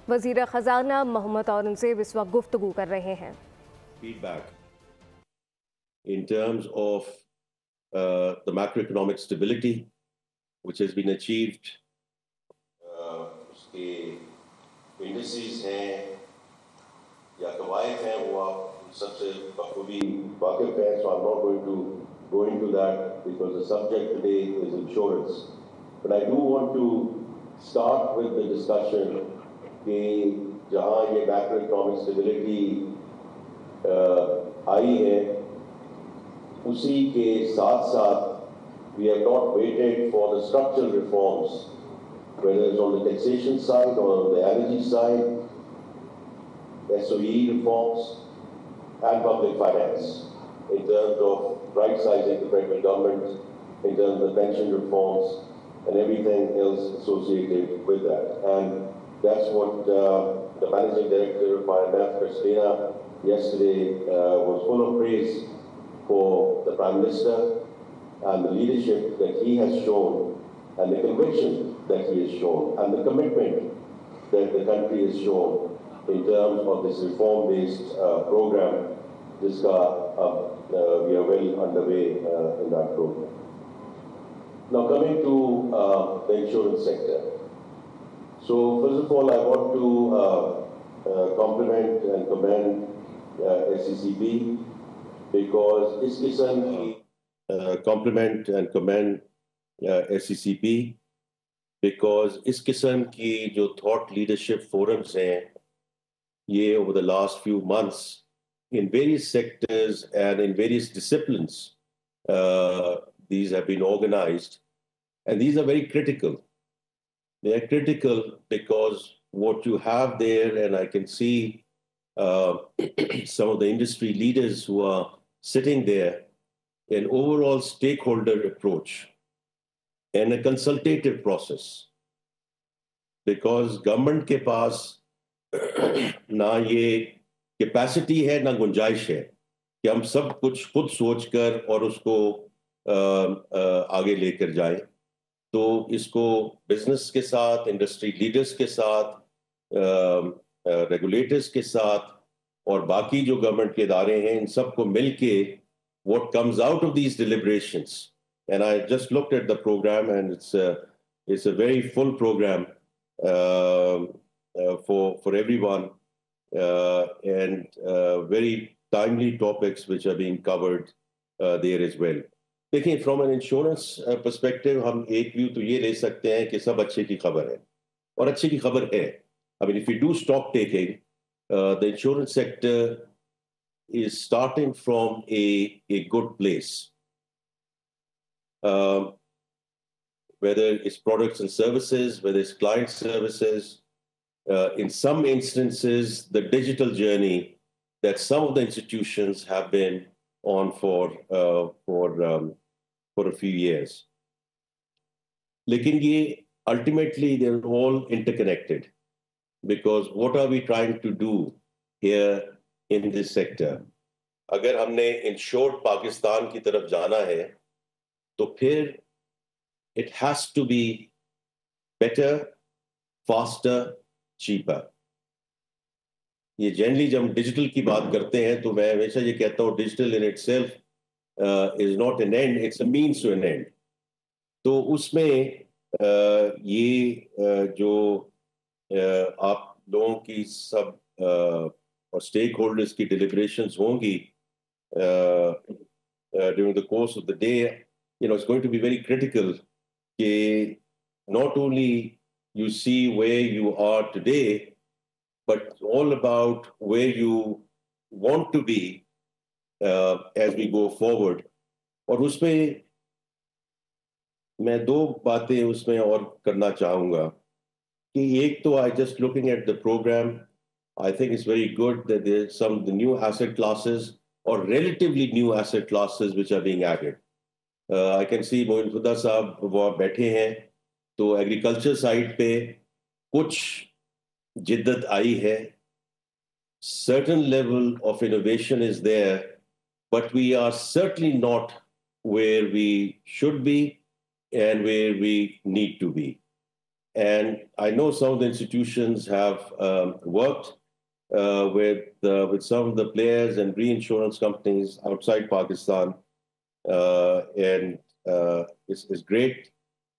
वज़ीर ख़ज़ाना मोहम्मद औरंगज़ेब इस वक्त गुफ्तगू कर रहे हैं। Feedback in terms of the macroeconomic stability which has been achieved. उसके indices हैं या कवायद हैं वो आप सबसे बखूबी वाकिफ हैं, so I'm not going to go into that because the subject today is insurance. But I do want to start with the discussion कि जहाँ ये macroeconomic stability आई है, उसी के साथ साथ we have not waited for the structural reforms, whether it's on the taxation side or on the energy side, SOE reforms and public finance in terms of right-sizing the federal government, in terms of pension reforms and everything else associated with that. And that's what the Managing Director of IMF, Christina, yesterday was full of praise for the Prime Minister and the leadership that he has shown and the conviction that he has shown and the commitment that the country has shown in terms of this reform-based program. Jiska we are well underway in that program. Now coming to the insurance sector. So first of all, I want to compliment and commend SCCB because इस किस्म की compliment and commend SCCB because इस किस्म की जो thought leadership forums हैं ये over the last few months in various sectors and in various disciplines these have been organized, and these are very critical. They are critical because what you have there, and I can see some of the industry leaders who are sitting there, an overall stakeholder approach and a consultative process. Because government के पास ना ये capacity है ना गुंजाइश है कि हम सब कुछ खुद सोचकर और उसको आगे लेकर जाएं. तो इसको बिजनेस के साथ, इंडस्ट्री लीडर्स के साथ, रेगुलेटर्स के साथ और बाकी जो गवर्नमेंट के इदारे हैं इन सबको मिलके what comes out of these deliberations, and I just looked at the program and it's a very full program for everyone and very timely topics which are being covered there as well. देखिए, from an insurance perspective हम एक view तो ये ले सकते हैं कि सब अच्छे की खबर है और अच्छे की खबर है. I mean, if we do stock taking, the insurance sector is starting from a good place. Whether it's products and services, whether it's client services, in some instances, the digital journey that some of the institutions have been on for a few years. लेकिन ये ultimately they're all interconnected because what are we trying to do here in this sector? अगर हमने insured Pakistan की तरफ जाना है तो फिर it has to be better, faster, cheaper. ये जनरली जब हम डिजिटल की बात करते हैं तो मैं हमेशा ये कहता हूँ digital in itself is not an end, it's a means to an end. तो उसमें ये जो आप लोगों की सब और स्टेक होल्डर्स की deliberations होंगी during the course of the day, you know, it's going to be very critical that not only you see where you are today, but it's all about where you want to be as we go forward. और उसमें मैं दो बातें उसमें और करना चाहूँगा कि एक तो I just looking at the program, I think it's very good that there's some of the new asset classes or relatively new asset classes which are being added. I can see Moin खुदा साहब वहाँ बैठे हैं तो agriculture side पे कुछ जिद्दत आई है. Certain level of innovation is there, but we are certainly not where we should be and where we need to be. And I know some of the institutions have worked with some of the players and reinsurance companies outside Pakistan, and it's great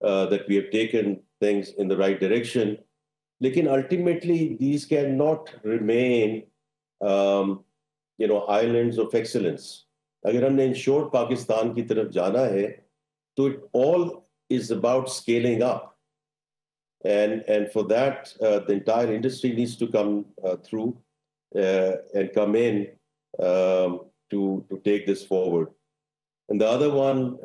that we have taken things in the right direction. Lekin ultimately, these cannot remain, islands of excellence. अगर हमने insured Pakistan की तरफ जाना है, तो it all is about scaling up. And for that, the entire industry needs to come through and come in to take this forward. And the other one,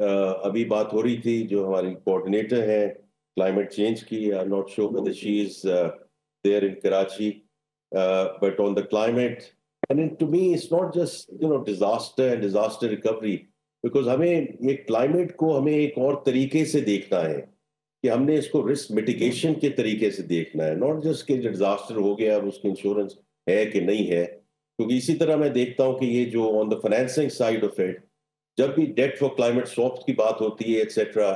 अभी बात हो रही थी, जो हमारी coordinator है climate change की, I'm not sure whether she is there in Karachi, but on the climate, and to me, it's not just disaster and disaster recovery, because हमें ये climate को हमें एक और तरीके से देखना है, कि हमने इसको रिस्क मिटिगेशन के तरीके से देखना है, नॉट जस्ट कि डिजास्टर हो गया अब उसकी इंश्योरेंस है कि नहीं है. क्योंकि इसी तरह मैं देखता हूं कि ये जो on the financing side of it, जब भी डेट फॉर क्लाइमेट स्वैप्स की बात होती है etcetera,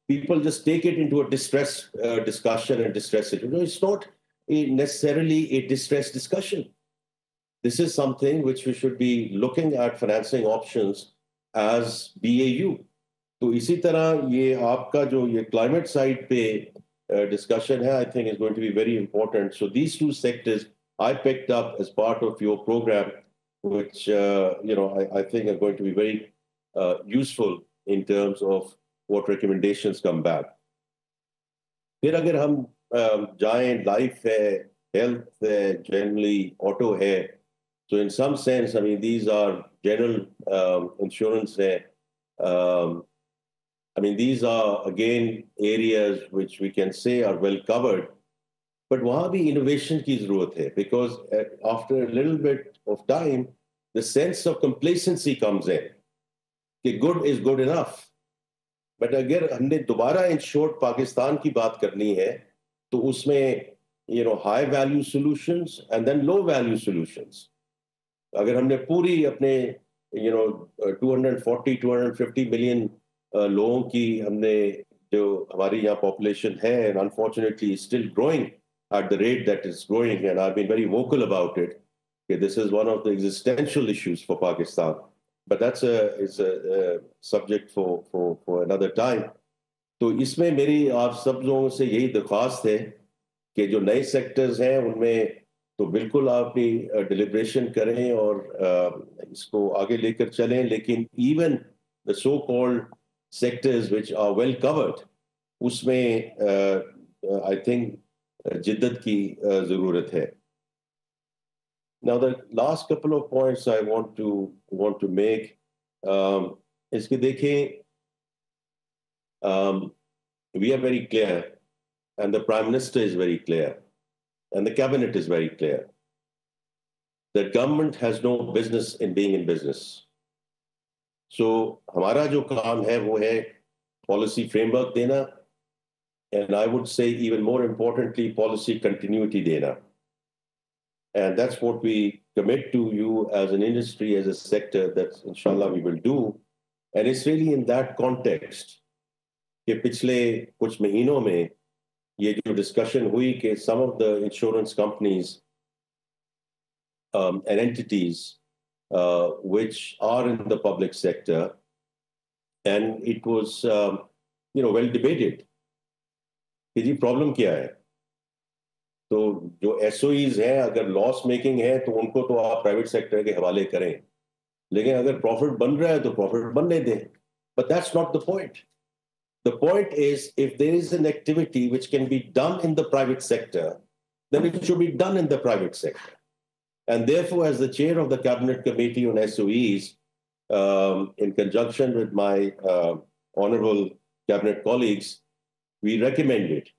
people just take it into a distress discussion and distress situation. No, it's not necessarily a distress discussion. This is something which we should be looking at financing options as BAU. तो इसी तरह ये आपका जो ये climate side पे discussion है, I think is going to be very important. So these two sectors I picked up as part of your program, which I think are going to be very useful in terms of what recommendations come back. फिर अगर हम जाएं, life है, health है, generally auto है, so in some sense, I mean, these are general insurance है. I mean, these are, again, areas which we can say are well covered, but वहाँ भी innovation की ज़रूरत है, because after a little bit of time, the sense of complacency comes in, कि good is good enough. But अगर हमने दोबारा insured Pakistan की बात करनी है, तो उसमें, high value solutions and then low value solutions. अगर हमने पूरी अपने, 240-250 million लोगों की हमने जो हमारी यहाँ population है, and unfortunately is still growing at the rate that it's growing, and I've been very vocal about it. Okay, this is one of the existential issues for Pakistan, but it's a subject for another time. तो इसमें मेरी आप सब लोगों से यही दरख्वास्त है कि जो नए सेक्टर्स हैं उनमें तो बिल्कुल आप भी डिलिब्रेशन करें और इसको आगे लेकर चलें, लेकिन even the so called sectors which are well covered, उसमें I think जिद्दत की ज़रूरत है. Now the last couple of points I want to make is कि देखें, we are very clear, and the Prime Minister is very clear, and the Cabinet is very clear, that government has no business in being in business. So हमारा जो काम है वो है policy framework देना, and I would say even more importantly policy continuity देना, and that's what we commit to you as an industry, as a sector, that inshallah we will do. And it's really in that context कि पिछले कुछ महीनों में ये जो discussion हुई कि some of the insurance companies and entities which are in the public sector, and it was well debated कि जी प्रॉब्लम क्या है. तो जो SOEs हैं अगर लॉस मेकिंग है तो उनको तो आप प्राइवेट सेक्टर के हवाले करें, लेकिन अगर प्रॉफिट बन रहा है तो प्रॉफिट बनने दें. But that's not the point. The point is, if there is an activity which can be done in the private sector, then it should be done in the private sector. And therefore, as the chair of the Cabinet Committee on SOEs, in conjunction with my honorable Cabinet colleagues, we recommended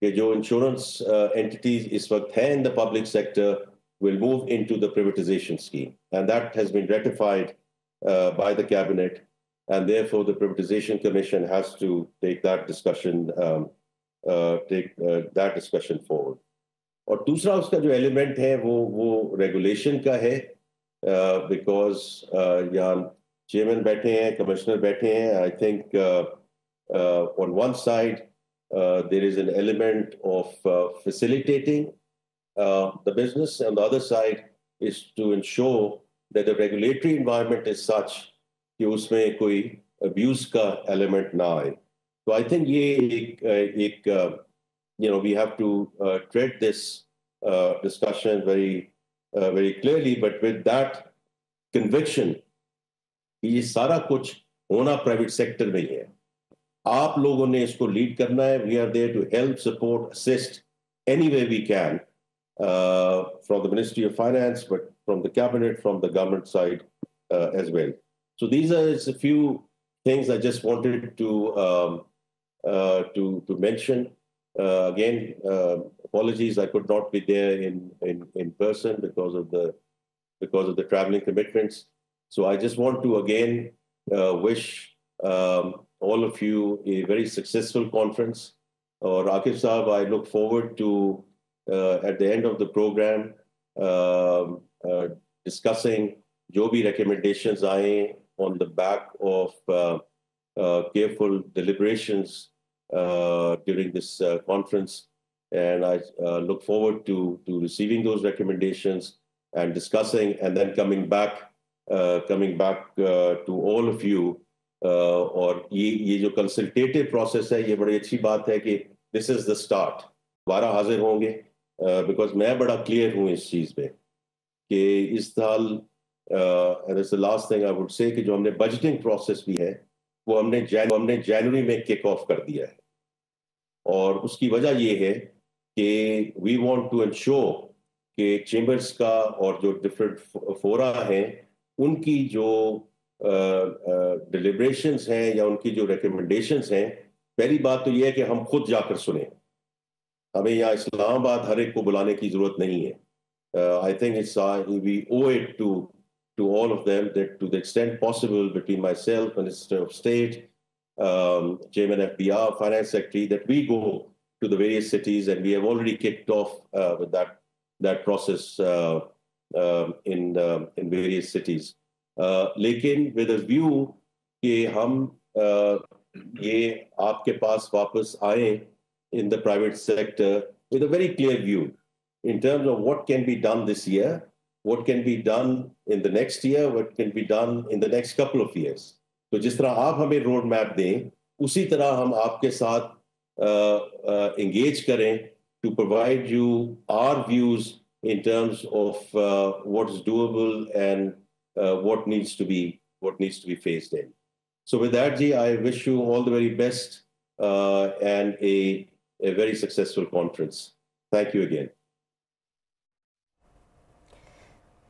that जो insurance entities इस वक्त हैं in the public sector will move into the privatization scheme. And that has been ratified by the Cabinet. And therefore, the Privatization Commission has to take that discussion, forward. और दूसरा उसका जो element है वो regulation का है, because यहाँ chairman बैठे हैं, कमिश्नर बैठे हैं. I think on one side there is an element of facilitating the business, and the other side is to ensure that the regulatory environment is such कि उसमें कोई abuse का element ना आए. So I think ये एक we have to tread this discussion very clearly, but with that conviction ये सारा कुछ होना प्राइवेट सेक्टर में ही है. आप लोगों ने इसको लीड करना है. We are there to help, support, assist any way we can from the Ministry of Finance, but from the cabinet, from the government side as well. So these are just a few things I just wanted to mention. Again, apologies I could not be there in person because of the traveling commitments. So I just want to again wish all of you a very successful conference. Or Aqib Saab, I look forward to at the end of the program discussing जो भी recommendations आए on the back of careful deliberations during this conference, and I look forward to receiving those recommendations and discussing, and then coming back to all of you. और ये जो consultative process है, ये बड़ी अच्छी बात है कि this is the start. दोबारा हाजिर होंगे because मैं बड़ा clear हूँ इस चीज़ में कि इस साल and it's the last thing I would say कि जो हमने budgeting process भी है वो हमने जनवरी में kick off कर दिया है. और उसकी वजह ये है कि we want to ensure कि chambers का और जो different fora हैं उनकी जो deliberations हैं या उनकी जो recommendations हैं, पहली बात तो ये है कि हम खुद जाकर सुने. हमें यहाँ इस्लामाबाद हर एक को बुलाने की जरूरत नहीं है. I think it's we owe it to all of them that to the extent possible between myself, Minister of State, Chairman FBR, Finance Secretary, that we go to the various cities, and we have already kicked off with that process in various cities. लेकिन with a view कि हम ये आपके पास वापस आए in the private sector with a very clear view in terms of what can be done this year, what can be done in the next year, what can be done in the next couple of years. तो जिस तरह आप हमें road map दें, उसी तरह हम आपके साथ engage करें to provide you our views in terms of what's doable and what needs to be phased in. So with that, Ji, I wish you all the very best and a very successful conference. Thank you again.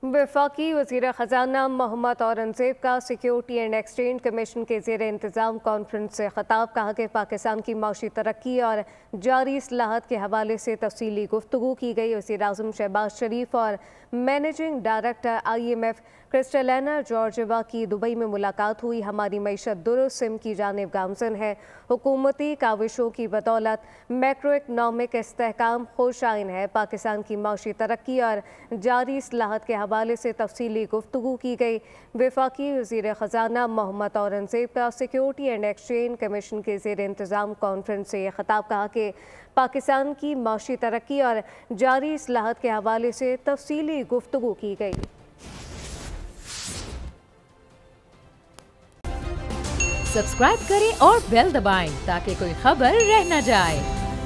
वफाकी वज़ीर ख़ज़ाना मोहम्मद औरंगज़ेब का security and exchange commission के ज़ेर इंतज़ाम conference से ख़िताब. कहा कि पाकिस्तान की माशी तरक्की और जारी इस्लाहात के हवाले से तफसीली गुफ्तगू की गई. वज़ीर आज़म शहबाज शरीफ और managing director IMF Kristalina Georgieva की दुबई में मुलाकात हुई. हमारी मईशत दुरुस्त सिम की जानिब गामज़न है. हुकूमती काविशों की बदौलत मैक्रो इकनॉमिक इस्तेहकाम खुश आइन है. पाकिस्तान की माशी तरक्की और जारी इस्लाहात के हवाले से तफसीली गुफ्तगू की गई. वफाकी वज़ीर ख़ज़ाना मोहम्मद औरंगज़ेब का सिक्योरिटी एंड एक्सचेंज कमीशन के ज़ेर इंतज़ाम कॉन्फ्रेंस से ख़िताब. कहा कि पाकिस्तान की माशी तरक्की और जारी इस्लाहात के हवाले से तफसीली गुफ्तगू की गई. सब्सक्राइब करें और बेल दबाएं ताकि कोई खबर रह न जाए.